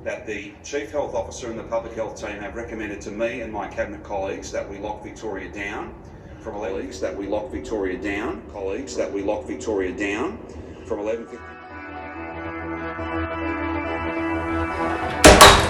that the Chief Health Officer and the Public Health team have recommended to me and my Cabinet colleagues that we lock Victoria down from 11. That we lock Victoria down, colleagues. That we lock Victoria down from 11:50.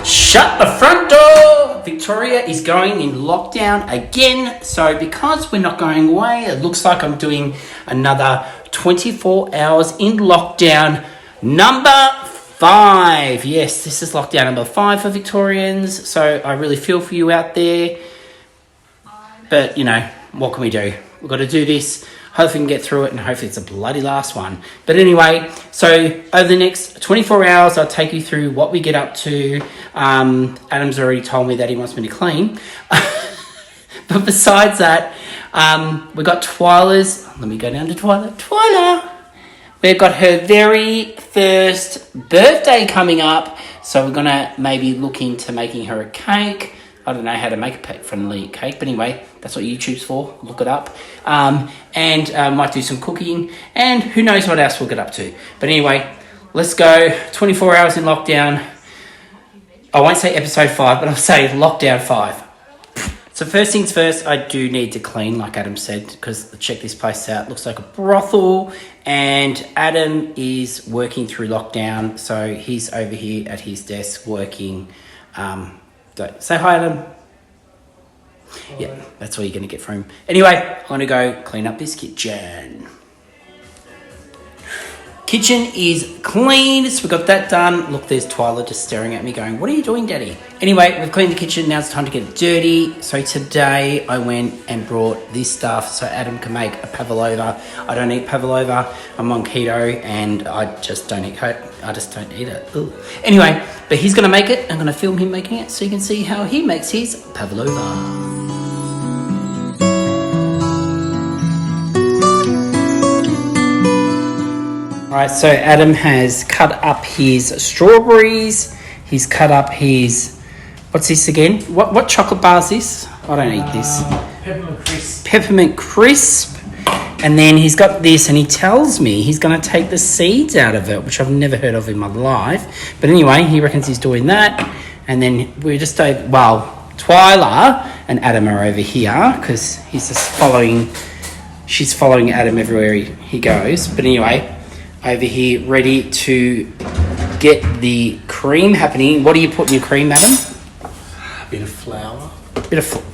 Shut the front door! Victoria is going in lockdown again. So because we're not going away, it looks like I'm doing another 24 hours in lockdown number 5. Yes, this is lockdown number 5 for Victorians. So I really feel for you out there. But, you know, what can we do? We've got to do this. Hopefully we can get through it, and hopefully it's a bloody last one. But anyway, so over the next 24 hours, I'll take you through what we get up to. Adam's already told me that he wants me to clean. But besides that, we've got Twyla's. Let me go down to Twyla. Twyla! We've got her very first birthday coming up. So we're going to maybe look into making her a cake. I don't know how to make a pet-friendly cake, but anyway, that's what YouTube's for. Look it up. And might do some cooking, and who knows what else we'll get up to. But anyway, let's go. 24 hours in lockdown. I won't say episode 5, but I'll say lockdown 5. So first things first, I do need to clean, like Adam said, because check this place out. It looks like a brothel, and Adam is working through lockdown, so he's over here at his desk working. Say hi, Adam. Yeah, that's all you're going to get from him. Anyway, I'm going to go clean up this kitchen. Kitchen is clean, so we got that done. Look, there's Twyla just staring at me going, what are you doing, Daddy? Anyway, we've cleaned the kitchen. Now it's time to get it dirty. So today I went and brought this stuff so Adam can make a pavlova. I don't eat pavlova. I'm on keto, and I just don't eat it. Ugh. Anyway, but he's going to make it. I'm going to film him making it so you can see how he makes his pavlova. Alright, so Adam has cut up his strawberries. He's cut up his... What's this again? What chocolate bar is this? I don't eat this. Peppermint crisp. Peppermint crisp. And then he's got this, and he tells me he's going to take the seeds out of it, which I've never heard of in my life. But anyway, he reckons he's doing that. And then we're just... Twyla and Adam are over here because he's just following... She's following Adam everywhere he goes. But anyway... Over here, ready to get the cream happening. What do you put in your cream, Adam? A bit of flour.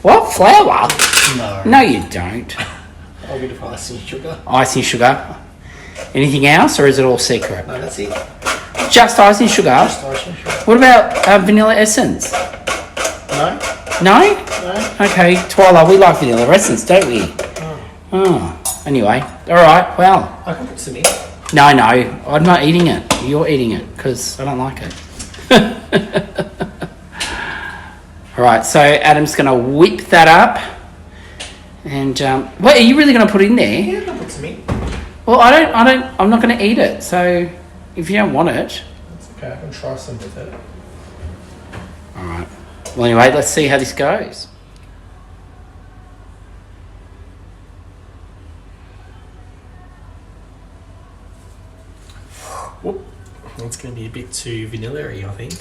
What? Flour? No. No, you don't. A bit of icing sugar. Icing sugar. Anything else, or is it all secret? No, that's it. Just icing sugar? Just icing sugar. What about vanilla essence? No. No? No. Okay, Twyla, we like vanilla essence, don't we? Oh. Anyway, all right, well. I can put some in. No, I'm not eating it. You're eating it because I don't like it. All right, so Adam's going to whip that up. And, wait, are you really going to put it in there? Yeah, I can put some in. Well, I'm not going to eat it. So if you don't want it. That's okay, I can try some with it. All right. Well, anyway, let's see how this goes. Whoop. It's going to be a bit too vanilla-y, I think.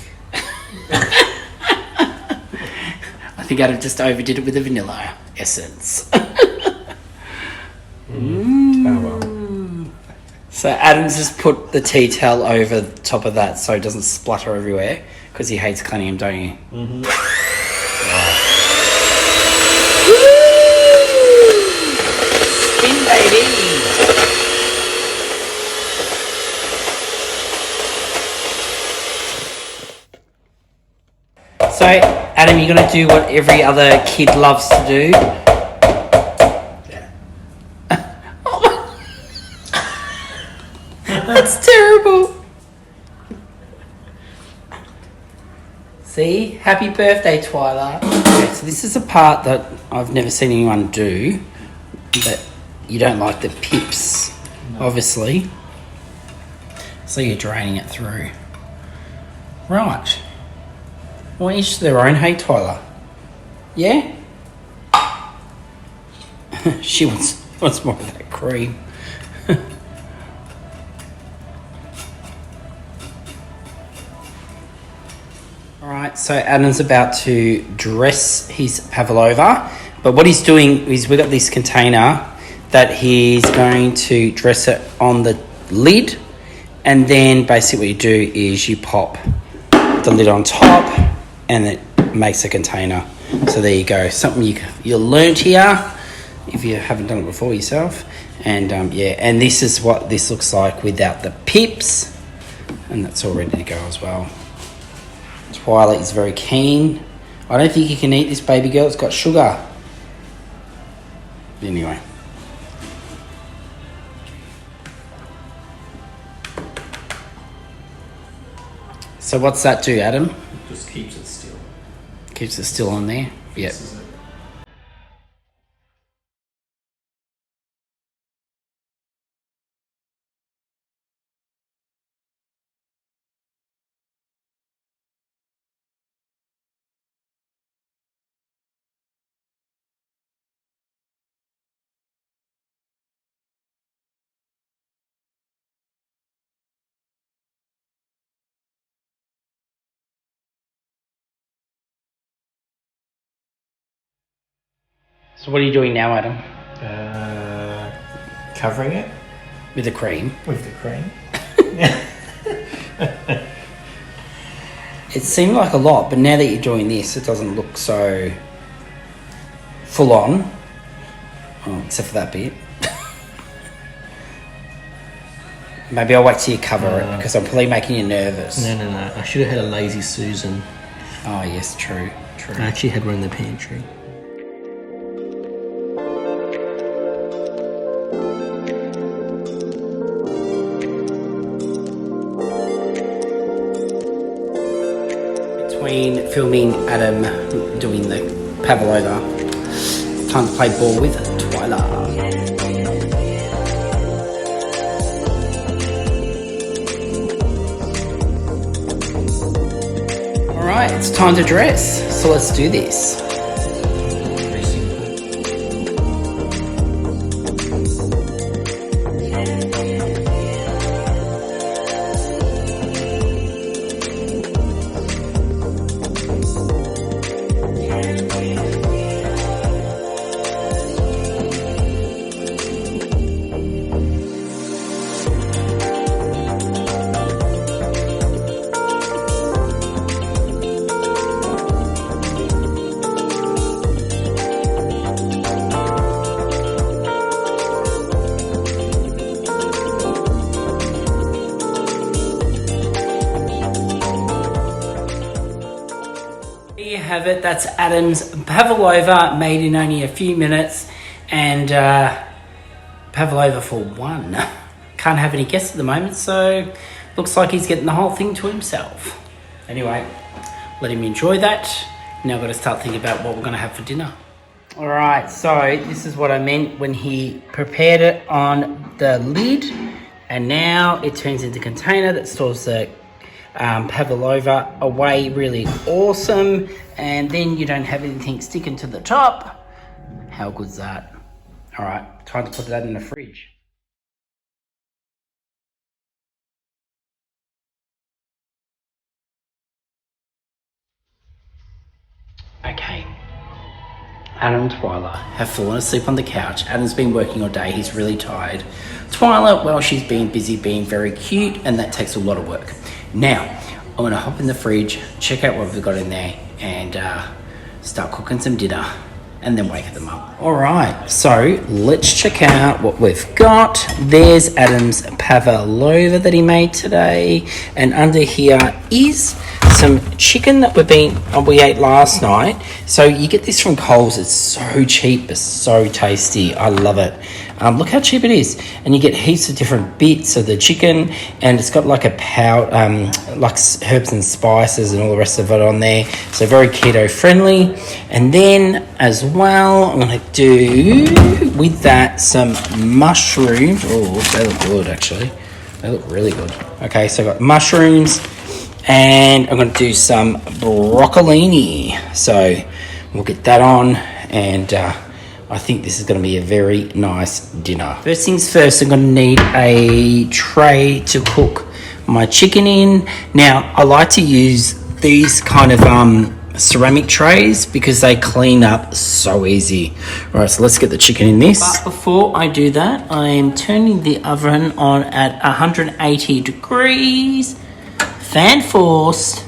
I think Adam just overdid it with the vanilla essence. Oh, well. So Adam's just put the tea towel over the top of that so it doesn't splutter everywhere because he hates cleaning them, don't you? Mm-hmm. Spin, baby! So, Adam, you're going to do what every other kid loves to do. Yeah. That's terrible. See? Happy birthday, Twyla. Okay, so this is a part that I've never seen anyone do, but you don't like the pips, obviously. So you're draining it through. Right. Well, each to their own, hey, Twyla. Yeah? She wants more of that cream. All right, so Adam's about to dress his pavlova, but what he's doing is we've got this container that he's going to dress it on the lid, and then basically what you do is you pop the lid on top and it makes a container. So there you go, something you learned here if you haven't done it before yourself. And yeah, and this is what this looks like without the pips, and that's all ready to go as well. Twilight is very keen. I don't think you can eat this, baby girl. It's got sugar. Anyway. So what's that do, Adam? Just keeps it still. Keeps it still on there? Yep. This is it. So what are you doing now, Adam? Covering it With the cream? with the cream. It seemed like a lot, but now that you're doing this, it doesn't look so full on. Oh, except for that bit. Maybe I'll wait till you cover it, because I'm probably making you nervous. No. I should have had a lazy Susan. Oh, yes, true. I actually had one in the pantry. Between filming Adam doing the pavlova, time to play ball with Twyla. Alright, it's time to dress, so let's do this. Very simple. There you have it, that's Adam's pavlova, made in only a few minutes, and pavlova for one. Can't have any guests at the moment, so looks like he's getting the whole thing to himself. Anyway, let him enjoy that. Now I've got to start thinking about what we're going to have for dinner. Alright, so this is what I meant when he prepared it on the lid, and now it turns into a container that stores the pavlova away really awesome, and then you don't have anything sticking to the top. How good's that? Alright, time to put that in the fridge. Okay, Adam and Twyla have fallen asleep on the couch. Adam's been working all day, he's really tired. Twyla, well, she's been busy being very cute, and that takes a lot of work. Now, I'm gonna hop in the fridge, check out what we've got in there, and start cooking some dinner, and then wake them up. All right, so let's check out what we've got. There's Adam's pavlova that he made today, and under here is some chicken that we ate last night. So you get this from Coles. It's so cheap, but so tasty. I love it. Look how cheap it is, and you get heaps of different bits of the chicken, and it's got like a powder, like herbs and spices and all the rest of it on there. So very keto friendly. And then as well, I'm gonna do with that some mushrooms. Oh, they look good actually. They look really good. Okay, so I've got mushrooms, and I'm going to do some broccolini. So we'll get that on, and I think this is going to be a very nice dinner. First things first, I'm going to need a tray to cook my chicken in. Now, I like to use these kind of ceramic trays because they clean up so easy. Right, so let's get the chicken in this. But before I do that, I am turning the oven on at 180 degrees, fan forced.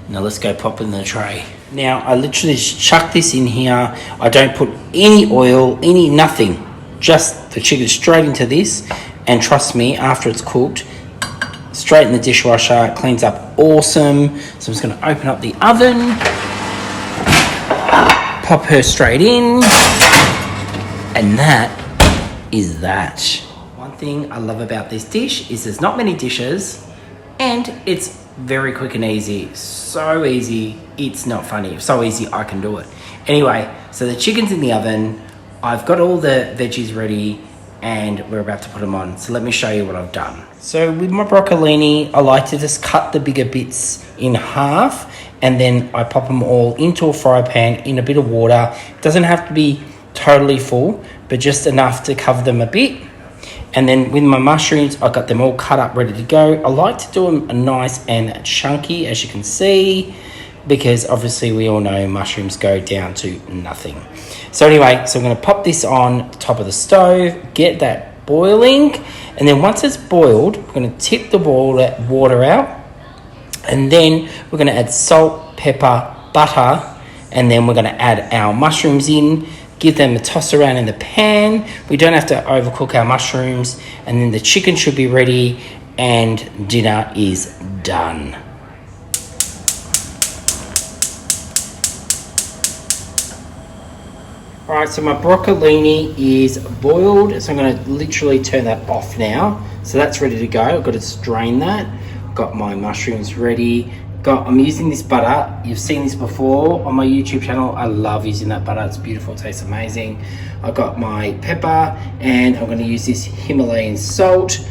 Now let's go pop in the tray. Now I literally just chuck this in here. I don't put any oil, nothing. Just the chicken straight into this, and trust me, after it's cooked, straight in the dishwasher, it cleans up awesome. So I'm just going to open up the oven, pop her straight in, and that is that. One thing I love about this dish is there's not many dishes, and it's very quick and easy. So easy, it's not funny. So easy, I can do it. Anyway, so the chicken's in the oven. I've got all the veggies ready, and we're about to put them on. So let me show you what I've done. So with my broccolini, I like to just cut the bigger bits in half, and then I pop them all into a fry pan in a bit of water. It doesn't have to be totally full, but just enough to cover them a bit. And then with my mushrooms, I got them all cut up, ready to go. I like to do them nice and chunky, as you can see, because obviously we all know mushrooms go down to nothing. So anyway, so I'm going to pop this on top of the stove, get that boiling, and then once it's boiled, we're going to tip the water out, and then we're going to add salt, pepper, butter, and then we're going to add our mushrooms in, give them a toss around in the pan. We don't have to overcook our mushrooms, and then the chicken should be ready, and dinner is done. Alright, so my broccolini is boiled, so I'm going to literally turn that off now. So that's ready to go. I've got to strain that. Got my mushrooms ready. I'm using this butter. You've seen this before on my YouTube channel. I love using that butter. It's beautiful. It tastes amazing. I've got my pepper, and I'm going to use this Himalayan salt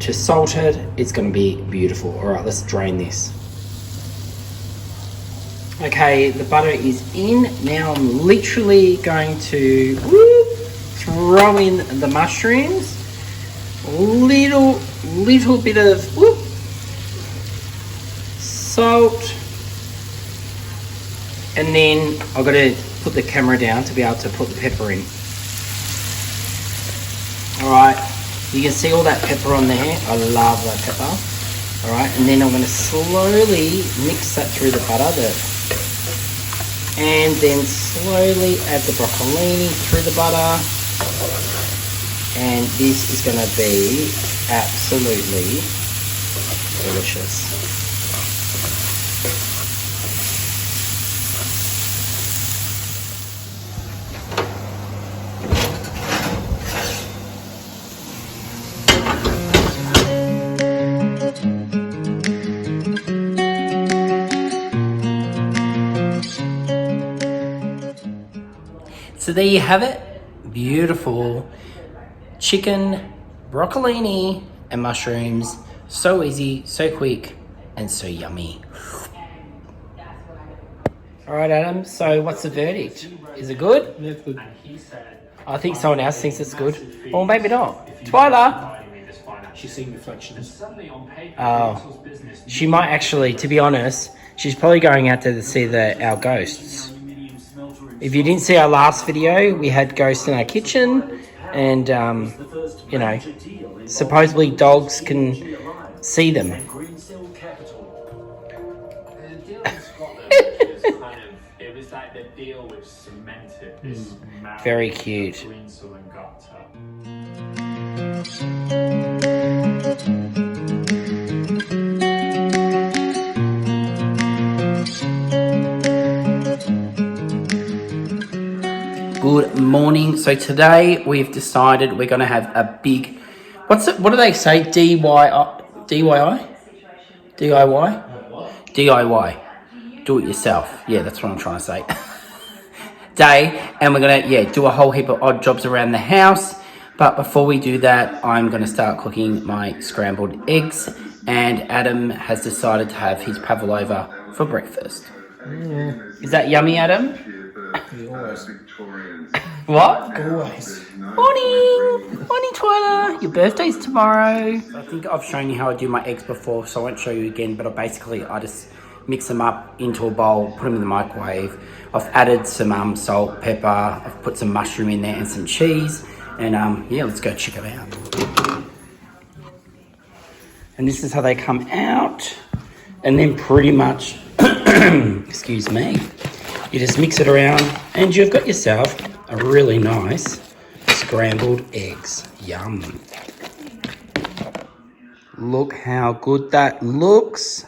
to salt it. It's going to be beautiful. Alright, let's drain this. Okay, the butter is in. Now I'm literally going to throw in the mushrooms. Little bit of salt. And then I've got to put the camera down to be able to put the pepper in. Alright, you can see all that pepper on there. I love that pepper. Alright, and then I'm going to slowly mix that through the butter. And then slowly add the broccolini through the butter, and this is going to be absolutely delicious. So there you have it, beautiful chicken, broccolini and mushrooms. So easy, so quick, and so yummy. All right, Adam, so what's the verdict? Is it good? That's good. I think someone else thinks it's good. Or maybe not. Twyla? She's seeing reflections. Oh, she might actually, to be honest, she's probably going out there to see our ghosts. If you didn't see our last video, we had ghosts in our kitchen, and you know, supposedly dogs can see them. Very cute. Good morning. So today we've decided we're going to have a big, what do they say? DIY? DIY. Do it yourself. Yeah, that's what I'm trying to say. Day, and we're going to, do a whole heap of odd jobs around the house. But before we do that, I'm going to start cooking my scrambled eggs, and Adam has decided to have his pavlova for breakfast. Is that yummy, Adam? Always. What? Always. Morning, Twyla. Your birthday's tomorrow. I think I've shown you how I do my eggs before, so I won't show you again, but I just mix them up into a bowl, put them in the microwave. I've added some salt, pepper, I've put some mushroom in there and some cheese. And yeah, let's go check them out. And this is how they come out. And then pretty much, excuse me, you just mix it around and you've got yourself a really nice scrambled eggs. Yum. Look how good that looks.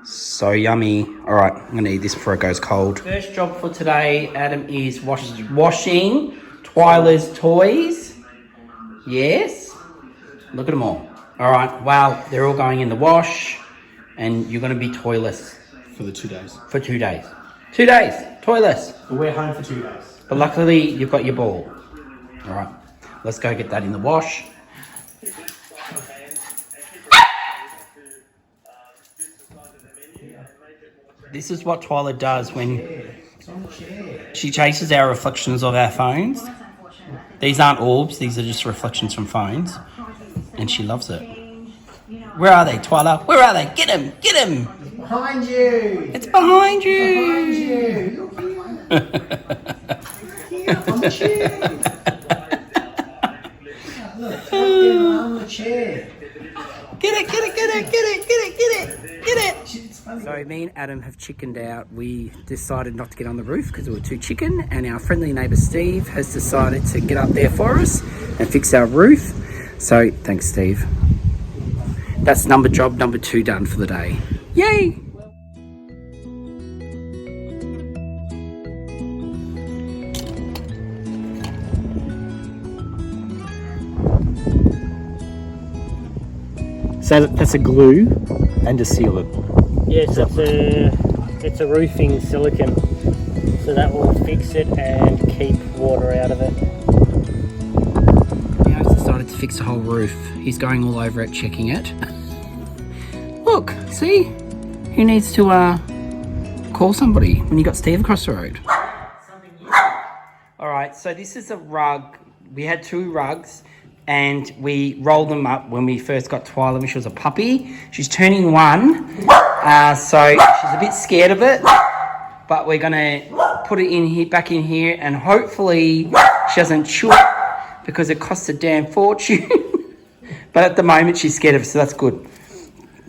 So yummy. All right, I'm gonna eat this before it goes cold. First job for today, Adam, is washing Twyla's toys. Yes. Look at them all. All right, wow, they're all going in the wash and you're gonna be toyless. For the 2 days. For 2 days. 2 days, toyless. But we're home for 2 days. But luckily, you've got your ball. All right, let's go get that in the wash. This is what Twyla does when she chases our reflections of our phones. These aren't orbs, these are just reflections from phones. And she loves it. Where are they, Twyla? Where are they? Get him! Get him! Behind you! It's behind you! Behind you! Here on the chair! Look, on the chair! Get it, get it, get it, get it, get it, get it, get it! So me and Adam have chickened out. We decided not to get on the roof because we were too chicken, and our friendly neighbour Steve has decided to get up there for us and fix our roof. So thanks, Steve. That's job number 2 done for the day. Yay! So that's a glue and a sealant. Yes, it's a roofing silicone, so that will fix it and keep water out of it. Now he's decided to fix the whole roof. He's going all over it, checking it. Look, see? Who needs to call somebody when you got Steve across the road? Alright, so this is a rug. We had 2 rugs and we rolled them up when we first got Twyla when she was a puppy. She's turning 1, so she's a bit scared of it, but we're gonna put it in here, back in here, and hopefully she doesn't chew it because it costs a damn fortune. But at the moment she's scared of it, so that's good.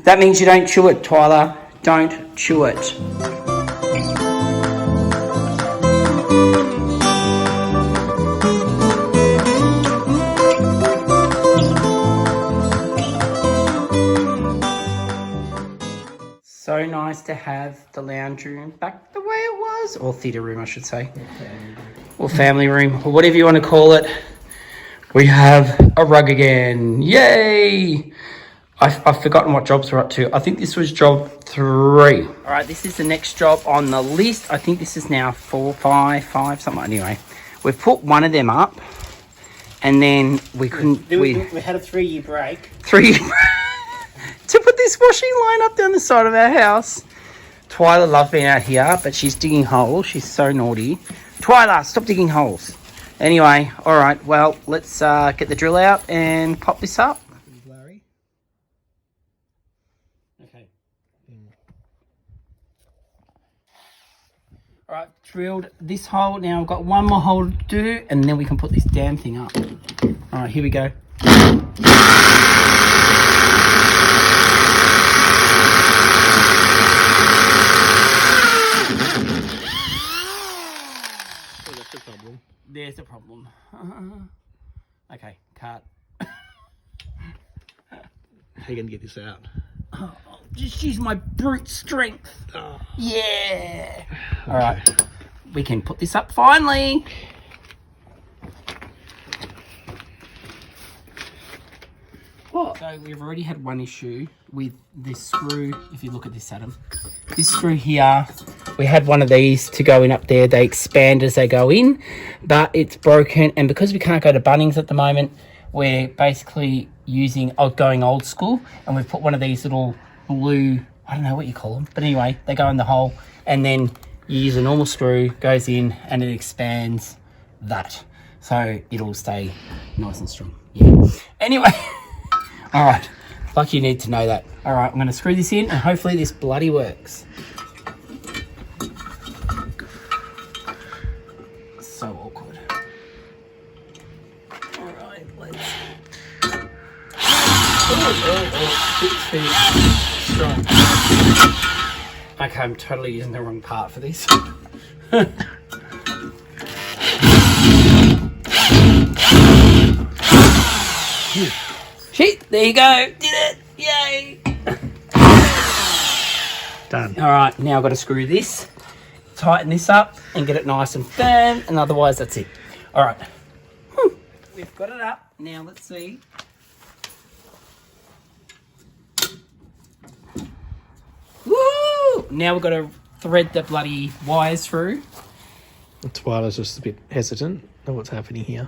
That means you don't chew it, Twyla. Don't chew it. So nice to have the lounge room back the way it was, or theatre room I should say, or family room, or whatever you want to call it. We have a rug again, yay! I've forgotten what jobs we're up to. I think this was job 3. All right, this is the next job on the list. I think this is now 4, 5, something. Anyway, we've put one of them up, and then we couldn't. We had a 3-year break. 3 to put this washing line up down the side of our house. Twyla loves being out here, but she's digging holes. She's so naughty. Twyla, stop digging holes. Anyway, all right, well, let's get the drill out and pop this up. Okay. All right, drilled this hole. Now I've got one more hole to do, and then we can put this damn thing up. All right, here we go. There's a problem. Okay, cut. How are you going to get this out? Oh, just use my brute strength. Oh. Yeah. All right, we can put this up finally. What? So we've already had one issue with this screw. If you look at this, Adam, this screw here, we had one of these to go in up there. They expand as they go in, but it's broken. And because we can't go to Bunnings at the moment, we're basically going old school. And we've put one of these little blue, I don't know what you call them, but anyway, they go in the hole. And then you use a normal screw, goes in, and it expands that. So it'll stay nice and strong. Yeah. Anyway. All right, Like you need to know that. All right, I'm going to screw this in and hopefully this bloody works. So awkward. All right, let's... Strong. Okay, I'm totally using the wrong part for this. Shit, there you go. Did it. Yay. Done. All right, now I've got to screw this, tighten this up and get it nice and firm, and otherwise that's it. All right. Whew. We've got it up. Now let's see. Woo! Now we've got to thread the bloody wires through. Twyla's just a bit hesitant. Know what's happening here.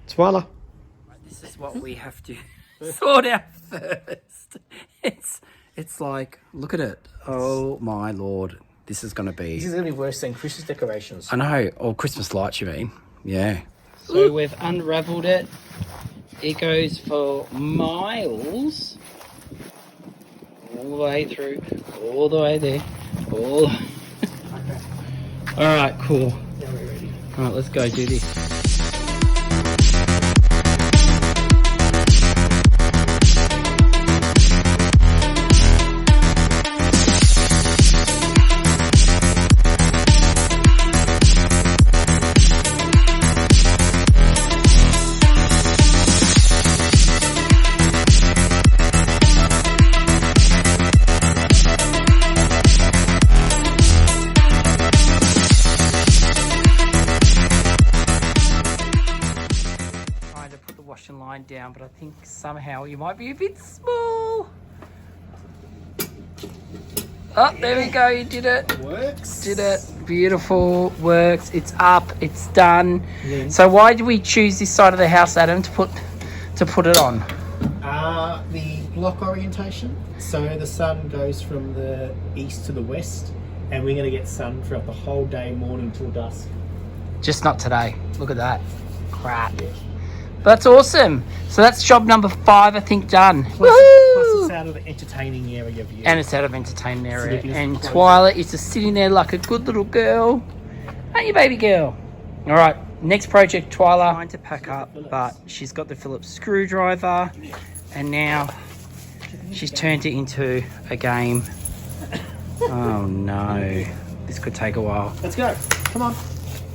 Twyla. This is what we have to sort out first. It's like, look at it. Oh my lord. This is going to be... This is going to be worse than Christmas decorations. I know. Or Christmas lights, you mean. Yeah. So we've unravelled it. It goes for miles. All the way through. All the way there. All... Alright, cool. Now we're ready. Alright, let's go do this. Line down, but I think somehow you might be a bit small. Oh, there we go, you did it. Works. Did it. Beautiful. Works. It's up. It's done. Yeah. So why did we choose this side of the house, Adam, to put it on? The block orientation. So the sun goes from the east to the west, and we're going to get sun throughout the whole day, morning till dusk. Just not today. Look at that. Crap. Yeah. That's awesome. So that's job number 5, I think, done. Plus Woohoo! it's out of the entertaining area view. And it's out of entertainment area. So And close Twyla is just sitting there like a good little girl. Aren't you, baby girl? All right, next project, Twyla. Trying to pack up, but she's got the Phillips screwdriver, and now she's turned it into a game. Oh no, this could take a while. Let's go. Come on.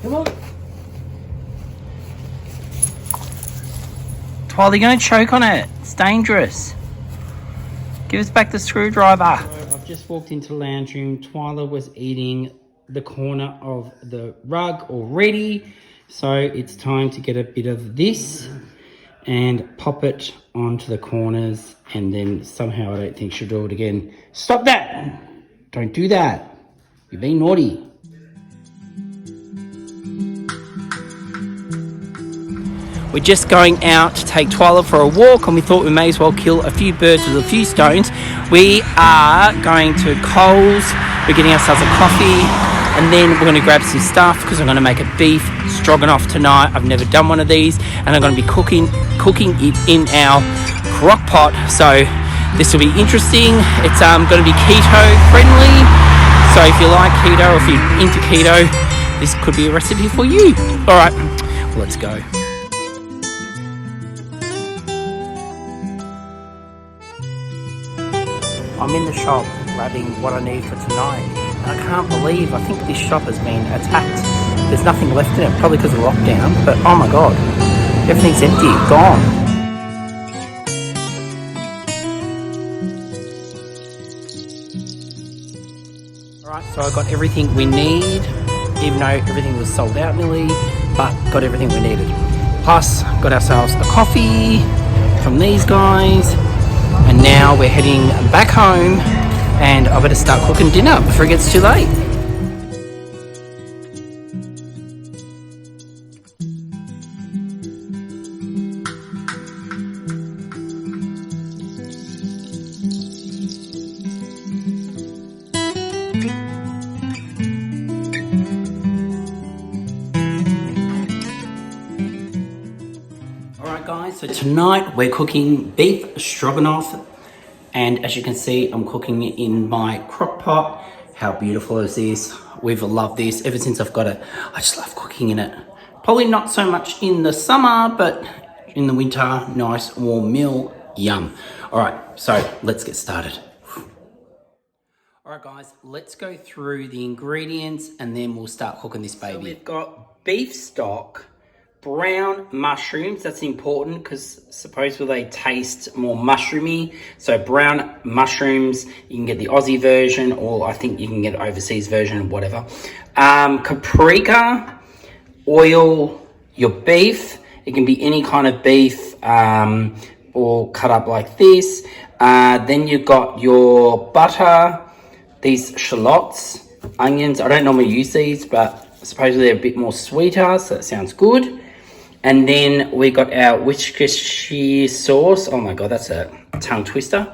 Come on. Twyla, you're going to choke on it. It's dangerous. Give us back the screwdriver. So I've just walked into the lounge room. Twyla was eating the corner of the rug already. So it's time to get a bit of this and pop it onto the corners. And then somehow I don't think she'll do it again. Stop that. Don't do that. You're being naughty. We're just going out to take Twyla for a walk, and we thought we may as well kill a few birds with a few stones. We are going to Coles. We're getting ourselves a coffee, and then we're going to grab some stuff because I'm going to make a beef stroganoff tonight. I've never done one of these, and I'm going to be cooking it in our crock pot. So this will be interesting. It's going to be keto friendly. So if you like keto, or if you're into keto, this could be a recipe for you. All right, let's go. I'm in the shop grabbing what I need for tonight, and I can't believe, I think this shop has been attacked. There's nothing left in it, probably because of lockdown, but oh my god, everything's empty, gone. Alright, so I got everything we need, even though everything was sold out nearly, but got everything we needed. Plus, got ourselves a coffee from these guys. And now we're heading back home, and I better start cooking dinner before it gets too late. Alright guys, So tonight we're cooking beef stroganoff, and as you can see, I'm cooking it in my crock pot. How beautiful is this? We've loved this ever since I've got it. I just love cooking in it. Probably not so much in the summer, but in the winter, nice warm meal, yum. All right, so let's get started. All right, guys, let's go through the ingredients and then we'll start cooking this baby. So we've got beef stock, brown mushrooms. That's important because supposedly they taste more mushroomy. So brown mushrooms, you can get the Aussie version, or I think you can get overseas version, whatever. Paprika, oil your beef. It can be any kind of beef or cut up like this. Then you've got your butter, these shallots, onions. I don't normally use these, but supposedly they're a bit more sweeter, so that sounds good. And then we got our Worcestershire sauce. Oh my God, that's a tongue twister.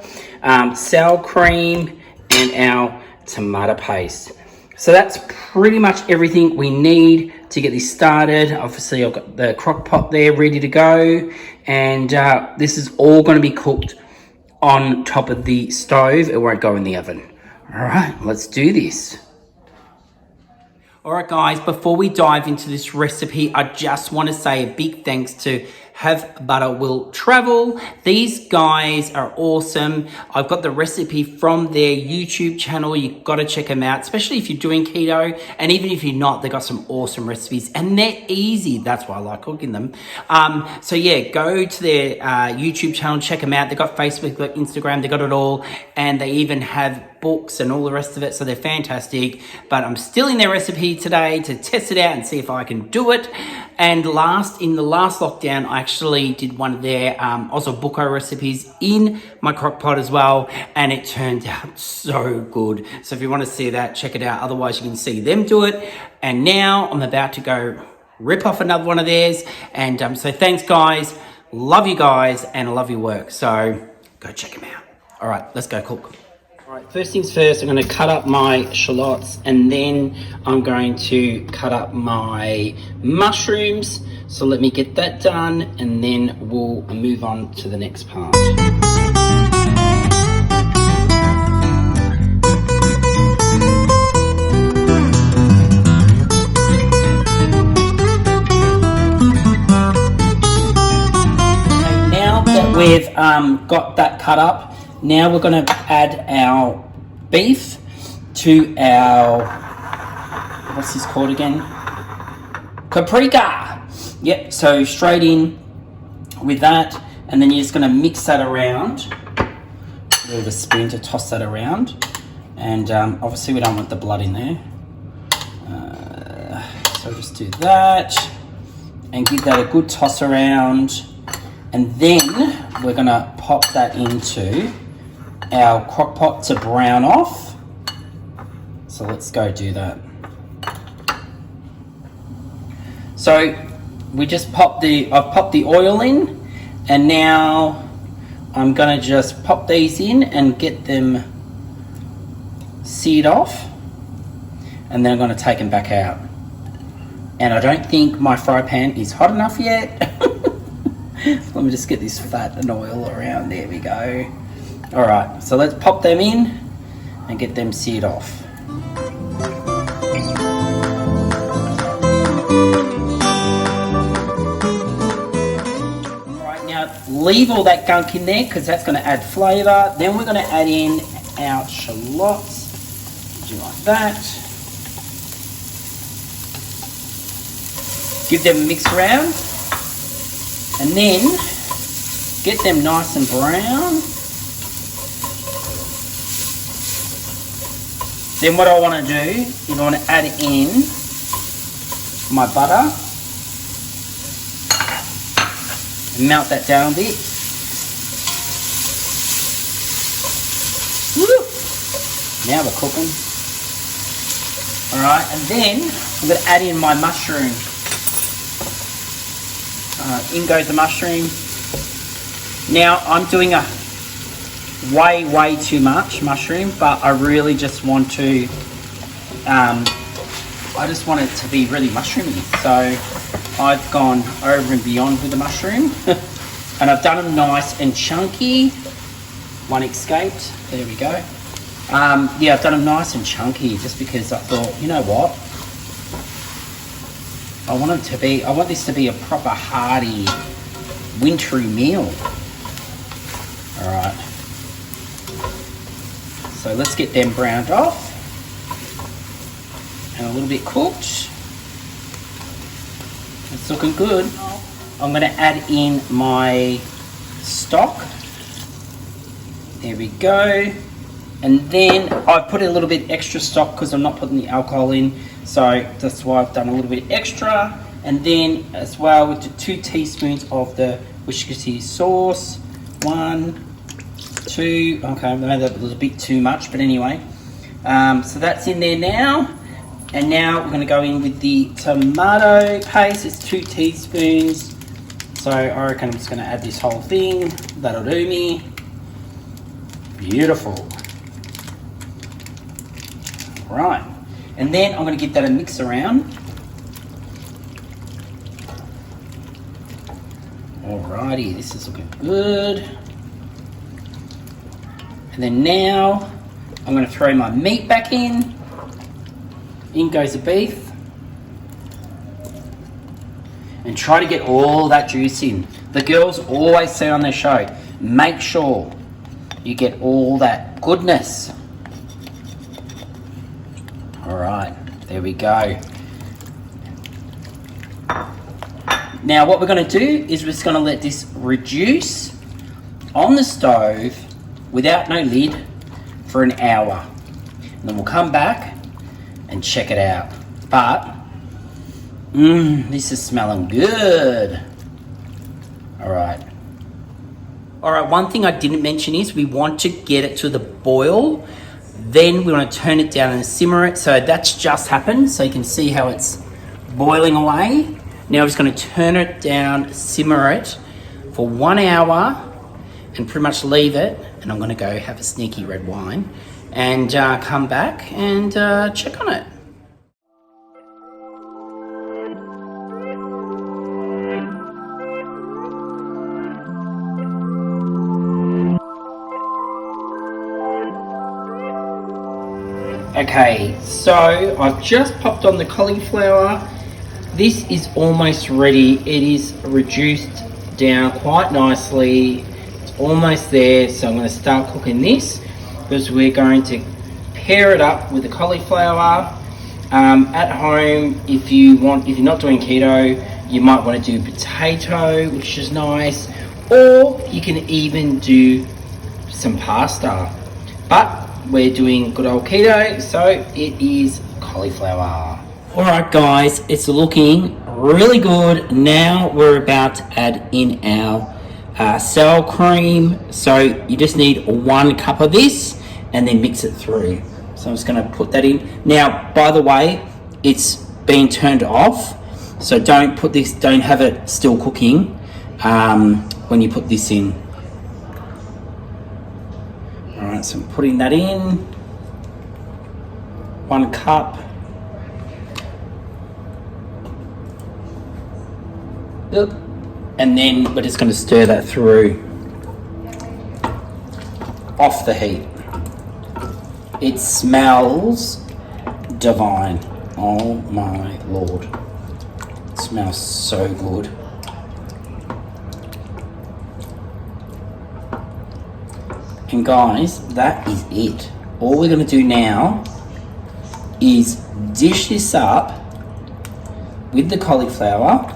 Sour cream and our tomato paste. So that's pretty much everything we need to get this started. Obviously, I've got the crock pot there ready to go. And this is all going to be cooked on top of the stove. It won't go in the oven. All right, let's do this. All right, guys, before we dive into this recipe, I just want to say a big thanks to Have Butter Will Travel. These guys are awesome. I've got the recipe from their YouTube channel. You've got to check them out, especially if you're doing keto. And even if you're not, they've got some awesome recipes and they're easy. That's why I like cooking them. So yeah, go to their YouTube channel, check them out. They've got Facebook, they've got Instagram, they've got it all. And they even have books and all the rest of it, so they're fantastic. But I'm stealing their recipe today to test it out and see if I can do it. And in the last lockdown, I actually did one of their ossobuco recipes in my crock pot as well, and it turned out so good. So if you want to see that, check it out. Otherwise, you can see them do it. And now I'm about to go rip off another one of theirs. And so thanks, guys. Love you guys, and I love your work. So go check them out. All right, let's go cook. All right, first things first, I'm going to cut up my shallots, and then I'm going to cut up my mushrooms. So let me get that done, and then we'll move on to the next part. Now that we've got that cut up, now we're going to add our beef to our, what's this called again? Paprika. Yep, so straight in with that, and then you're just going to mix that around. A bit of a spoon to toss that around. And obviously we don't want the blood in there. So just do that and give that a good toss around. And then we're going to pop that into our crock pot to brown off. So let's go do that. So we just I've popped the oil in, and now I'm gonna just pop these in and get them seared off, and then I'm gonna take them back out. And I don't think my fry pan is hot enough yet. Let me just get this fat and oil around. There we go. All right, so let's pop them in and get them seared off. All right, now leave all that gunk in there because that's going to add flavour. Then we're going to add in our shallots. Do like that. Give them a mix around, and then get them nice and brown. Then what I want to do is I want to add in my butter and melt that down a bit. Woo! Now we're cooking. All right, and then I'm going to add in my mushroom. In goes the mushroom. Now I'm doing a way too much mushroom, but I really just want to I just want it to be really mushroomy, so I've gone over and beyond with the mushroom. And I've done them nice and chunky. One escaped. There we go. Yeah, I've done them nice and chunky just because I thought, you know what? I want this to be a proper hearty, wintry meal. All right. So let's get them browned off and a little bit cooked. It's looking good. I'm going to add in my stock. There we go. And then I put a little bit extra stock because I'm not putting the alcohol in. So that's why I've done a little bit extra. And then as well with the 2 teaspoons of the Worcestershire sauce. 1, 2, okay, I know that was a bit too much, but anyway. So that's in there now. And now we're going to go in with the tomato paste. It's 2 teaspoons. So I reckon I'm just going to add this whole thing. That'll do me. Beautiful. Right. And then I'm going to give that a mix around. Alrighty, this is looking good. And then now I'm going to throw my meat back in. In goes the beef. And try to get all that juice in. The girls always say on their show, make sure you get all that goodness. All right, there we go. Now what we're going to do is we're just going to let this reduce on the stove without no lid for an hour. And then we'll come back and check it out. But, this is smelling good. All right. All right, one thing I didn't mention is we want to get it to the boil. Then we want to turn it down and simmer it. So that's just happened. So you can see how it's boiling away. Now I'm just going to turn it down, simmer it for 1 hour and pretty much leave it. And I'm going to go have a sneaky red wine and come back and check on it. Okay, so I've just popped on the cauliflower. This is almost ready. It is reduced down quite nicely. It's almost there, so I'm going to start cooking this because we're going to pair it up with the cauliflower. At home, if you're not doing keto, you might want to do potato, which is nice, or you can even do some pasta. But we're doing good old keto, so it is cauliflower. All right, guys, it's looking really good. Now we're about to add in our sour cream. So you just need 1 cup of this and then mix it through. So I'm just going to put that in. Now, by the way, it's been turned off, so don't have it still cooking when you put this in. All right, so I'm putting that in. 1 cup. And then we're just going to stir that through off the heat. It smells divine. Oh my Lord. It smells so good. And guys, that is it. All we're going to do now is dish this up with the cauliflower,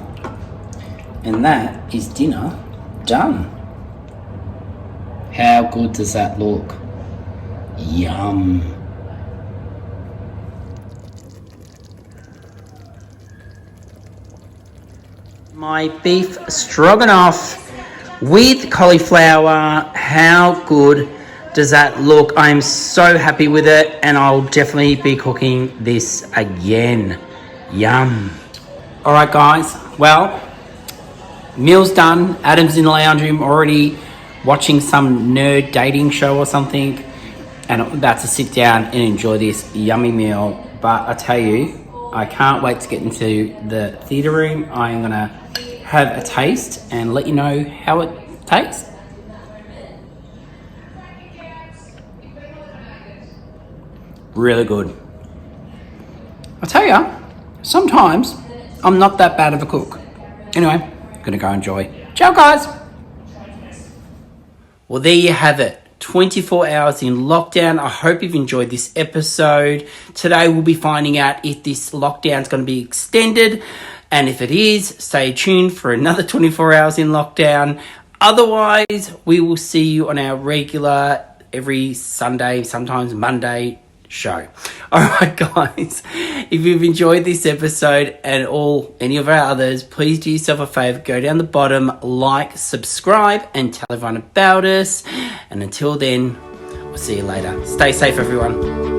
and that is dinner done. How good does that look? Yum. My beef stroganoff with cauliflower. How good does that look? I'm so happy with it, and I'll definitely be cooking this again. Yum. All right, guys. Well, meal's done. Adam's in the lounge room already watching some nerd dating show or something, and I'm about to sit down and enjoy this yummy meal. But I tell you, I can't wait to get into the theatre room. I'm gonna have a taste and let you know how it Taste? Really good. I tell ya, sometimes I'm not that bad of a cook. Anyway, gonna go enjoy. Ciao, guys. Well, there you have it. 24 hours in lockdown. I hope you've enjoyed this episode. Today we'll be finding out if this lockdown is going to be extended. And if it is, stay tuned for another 24 hours in lockdown. Otherwise, we will see you on our regular every Sunday, sometimes Monday show. All right, guys. If you've enjoyed this episode and any of our others, please do yourself a favor. Go down the bottom, like, subscribe, and tell everyone about us. And until then, we'll see you later. Stay safe, everyone.